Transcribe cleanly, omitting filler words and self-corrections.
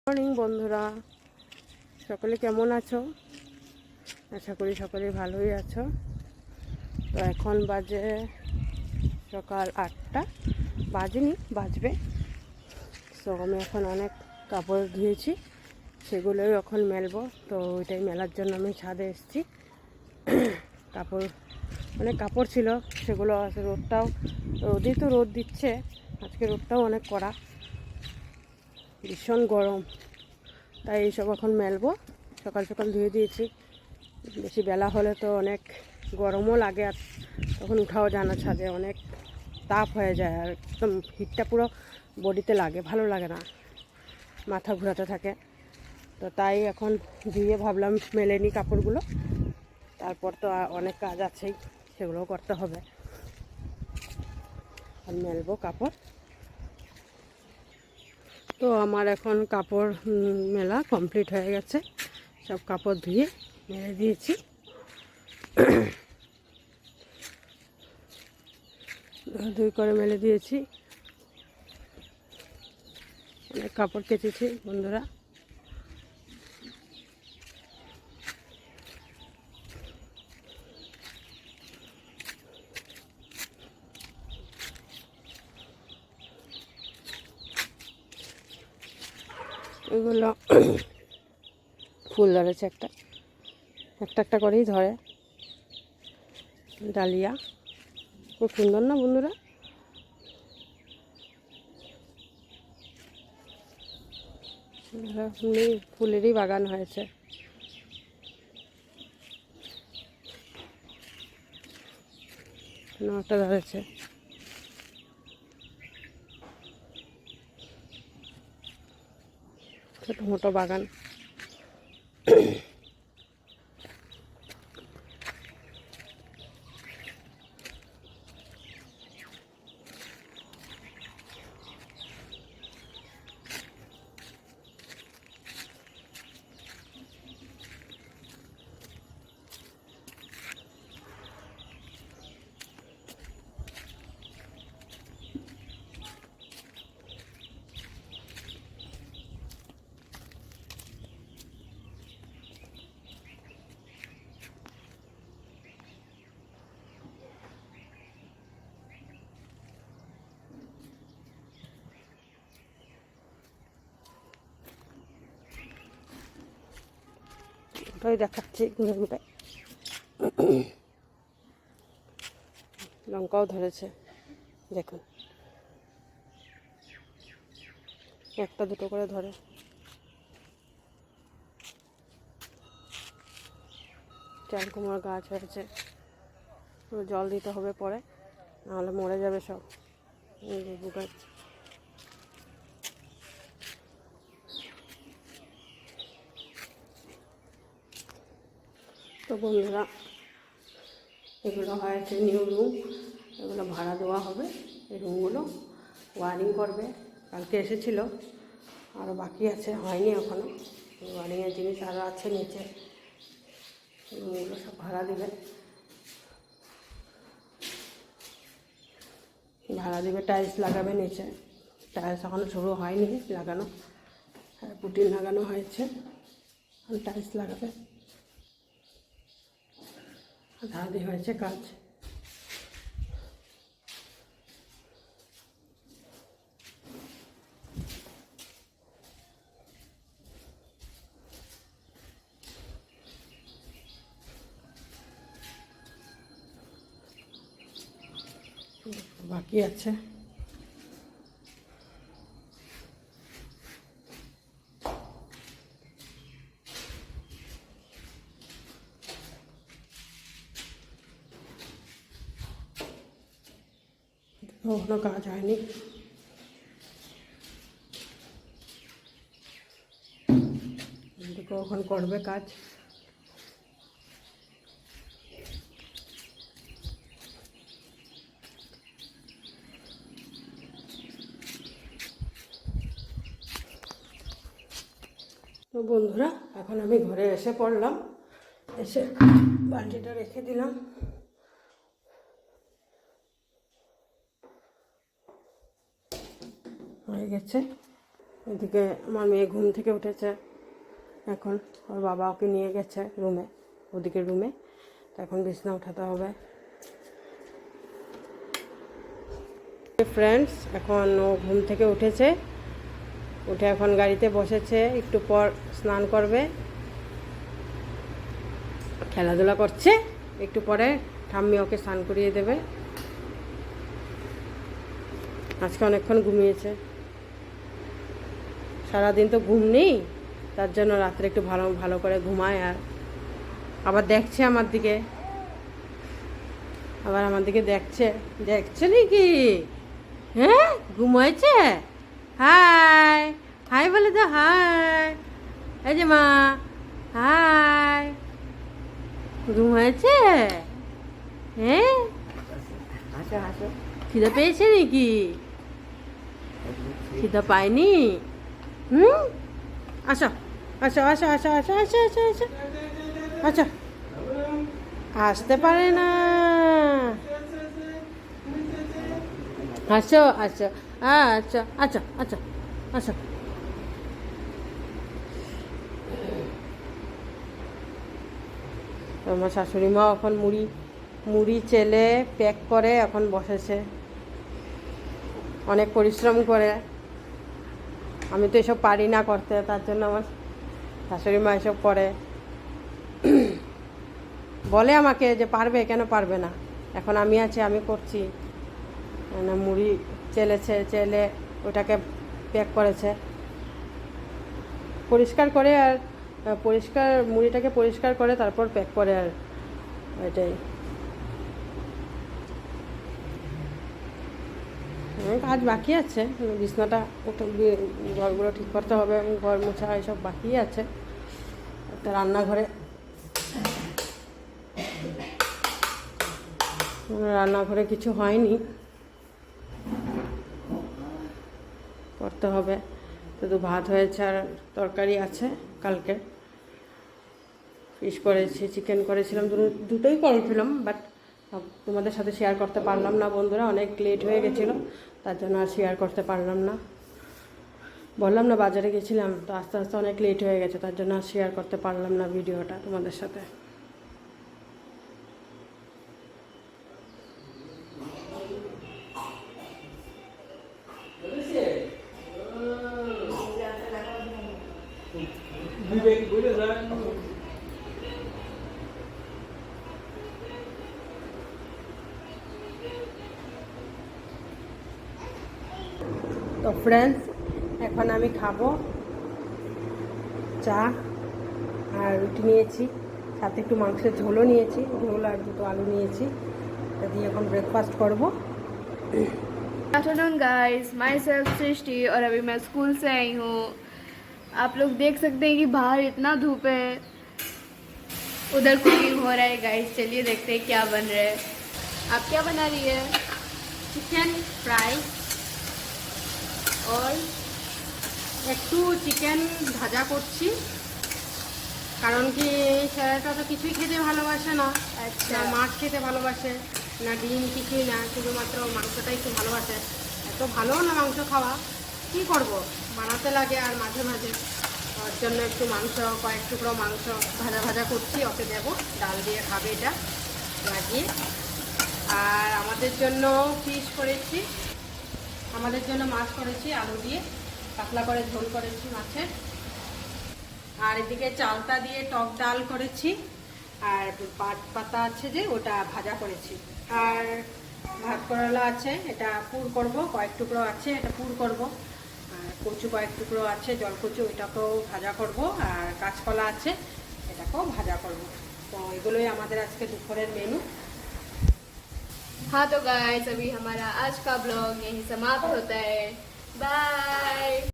Morning বন্ধুরা, সকলে কেমন আছো? আশা করি সকলে ভালোই আছো। তো এখন বাজে সকাল 8টা, বাজেনি, বাজবে। তো আমি এখন অনেক কাপড় ধুয়েছি, সেগুলোই এখন মেলবো। তো ওইটাই মেলার জন্য আমি ছাদে এসেছি। অনেক কাপড় ছিল, সেগুলো রোদই তো রোদ দিচ্ছে, আজকে রোদটাও অনেক কড়া, ভীষণ গরম। তাই এইসব এখন মেলবো। সকাল সকাল ধুয়ে দিয়েছি, বেশি বেলা হলে তো অনেক গরমও লাগে, আর তখন উঠাও যায় না ছাদে, অনেক তাপ হয়ে যায়, আর একদম হিটটা পুরো বডিতে লাগে, ভালো লাগে না, মাথা ঘোরাতে থাকে। তো তাই এখন ধুয়ে ভাবলাম মেলে নিই কাপড়গুলো, তারপর তো অনেক কাজ আছেই, সেগুলোও করতে হবে। আর মেলবো কাপড়। তো আমার এখন কাপড় মেলা কমপ্লিট হয়ে গেছে, সব কাপড় ধুয়ে মেলে দিয়েছি। ধুই করে মেলে দিয়েছি, অনেক কাপড় কেচেছি বন্ধুরা। এগুলো ফুল ধরেছে, একটা একটা করেই ধরে, ডালিয়া, খুব সুন্দর না বন্ধুরা? ফুলেরই বাগান হয়েছে। একটা ধরেছে, ছোটো মোটো বাগান। ওটাই দেখাচ্ছি ঘুরে ঘুরে। লঙ্কাও ধরেছে, দেখুন, একটা দুটো করে ধরে। চাল কুমড়োর গাছ হয়েছে, জল দিতে হবে পরে, নাহলে মরে যাবে সব। এই লেবু গাছ, তো বন্ধুরা এগুলো হয়েছে নিউ রুম, এগুলো ভাড়া দেওয়া হবে। এই রুমগুলো ওয়ারিং করবে, কালকে এসেছিল, আরও বাকি আছে, হয়নি এখনও। ওয়ারিংয়ের জিনিস আরও আছে নিচে, রুমগুলো সব ভাড়া দেবে। টাইলস লাগাবে নিচে, টাইলস এখনও শুরু হয়নি লাগানো, পুটিন লাগানো হয়েছে, টাইলস লাগাবে, আধা হয়েছে কাজ। বাকি আছে। কোনো কাজ হয়নি, কখন করবে কাজ। তো বন্ধুরা এখন আমি ঘরে এসে পড়লাম, এসে বালতিটা রেখে দিলাম। হয়ে গেছে, এদিকে আমার মেয়ে ঘুম থেকে উঠেছে, এখন ওর বাবা ওকে নিয়ে গেছে রুমে, ওদিকে রুমে। তো এখন বিছনা উঠাতে হবে। ফ্রেন্ডস, এখন ও ঘুম থেকে উঠেছে, উঠে এখন গাড়িতে বসেছে, একটু পর স্নান করবে, খেলাধুলা করছে। একটু পরে ঠাম্মি ওকে স্নান করিয়ে দেবে। আজকে অনেকক্ষণ ঘুমিয়েছে, সারাদিন তো ঘুম নেই, তার জন্য রাত্রে একটু ভালো ভালো করে ঘুমায়। আর আবার দেখছে আমার দিকে, দেখছে নাকি? হ্যাঁ, ঘুমাইছে। হাই হাই বলে তো, হাই। এই যে মা, হাই। ঘুমাইছে? হ্যাঁ, হাসো হাসো। খিদে পেয়েছে নাকি? খিদে পায়নি? আসো আসো আসো আসো আসো আসো আসো আসো আচ্ছা, আসতে পারে না। আসো আসো, আচ্ছা আচ্ছা আচ্ছা আচ্ছা। আমার শাশুড়ি মা এখন মুড়ি চেলে প্যাক করে এখন বসেছে, অনেক পরিশ্রম করে। আমি তো এসব পারি না করতে, তার জন্য আমার শাশুড়ি মা এসব করে। বলে আমাকে যে পারবে, কেন পারবে না, এখন আমি আছি, আমি করছি। মুড়ি চেলে ওটাকে প্যাক করেছে, পরিষ্কার করে। আর মুড়িটাকে পরিষ্কার করে তারপর প্যাক করে। আর এটাই কাজ বাকি আছে, বিছনাটা ঘরগুলো ঠিক করতে হবে, ঘর মোছা এসব বাকি আছে। একটা রান্নাঘরে কিছু হয়নি, করতে হবে। শুধু ভাত হয়েছে আর তরকারি আছে কালকে। ফিশ করেছি, চিকেন করেছিলাম, দুটোই করেছিলাম, বাট তোমাদের সাথে শেয়ার করতে পারলাম না বন্ধুরা, অনেক লেট হয়ে গেছিলো, তার জন্য আর শেয়ার করতে পারলাম না। বললাম না বাজারে গেছিলাম, তো আস্তে আস্তে অনেক লেট হয়ে গেছে, তার জন্য আর শেয়ার করতে পারলাম না ভিডিওটা তোমাদের সাথে। তো ফ্রেন্ডস, এখন আমি খাবো চা আর রুটি নিয়েছি, সাথে একটু মাংসের ঝোলও নিয়েছি, ঝোল আর দুটো আলু নিয়েছি, এটা দিয়ে এখন ব্রেকফাস্ট করবো। आफ्टरनून गाइस, माई सेल्फ सृष्टि, और अभी मैं स्कूल से आई हूँ। आप लोग देख सकते हैं कि बाहर इतना धूप है। उधर कुकिंग हो रहा है गाइस, चलिए देखते हैं क्या बन रहा है। आप क्या बना रही है? চিকেন ফ্রাই और একটু চিকেন ভাজা করছি, কারণ কি ছেলেটা তো কিছুই খেতে ভালোবাসে না, আচ্ছা। না মাছ খেতে ভালোবাসে, না ডিম, কিছুই না, শুধুমাত্র মাংসটাই একটু ভালোবাসে। এত ভালো না মাংস খাওয়া, কী করব, বানাতে লাগে আর মাঝে মাঝে। ওর জন্য একটু মাংস, কয়েক টুকরো মাংস ভাজা করছি, ওকে দেবো, ডাল দিয়ে খাবে এটা লাগিয়ে। আর আমাদের জন্য ফিশ করেছি, আমাদের জন্য মাছ করেছি, আলু দিয়ে পাতলা করে ঝোল করেছি মাছের। আর এদিকে চালতা দিয়ে টক ডাল করেছি, আর পাতা আছে যে ওটা ভাজা করেছি। আর ভাত করলা আছে, এটা পুর করব, কয়েক টুকরো আছে, এটা পুর করব। আর কচু কয়েক টুকরো আছে, জলকচু, এটাকেও ভাজা করব। আর কাঁচকলা আছে, এটাকেও ভাজা করব। তো এগুলোই আমাদের আজকে দুপুরের মেনু। हाँ तो गाइस, अभी हमारा आज का ब्लॉग यहीं समाप्त होता है। बाय।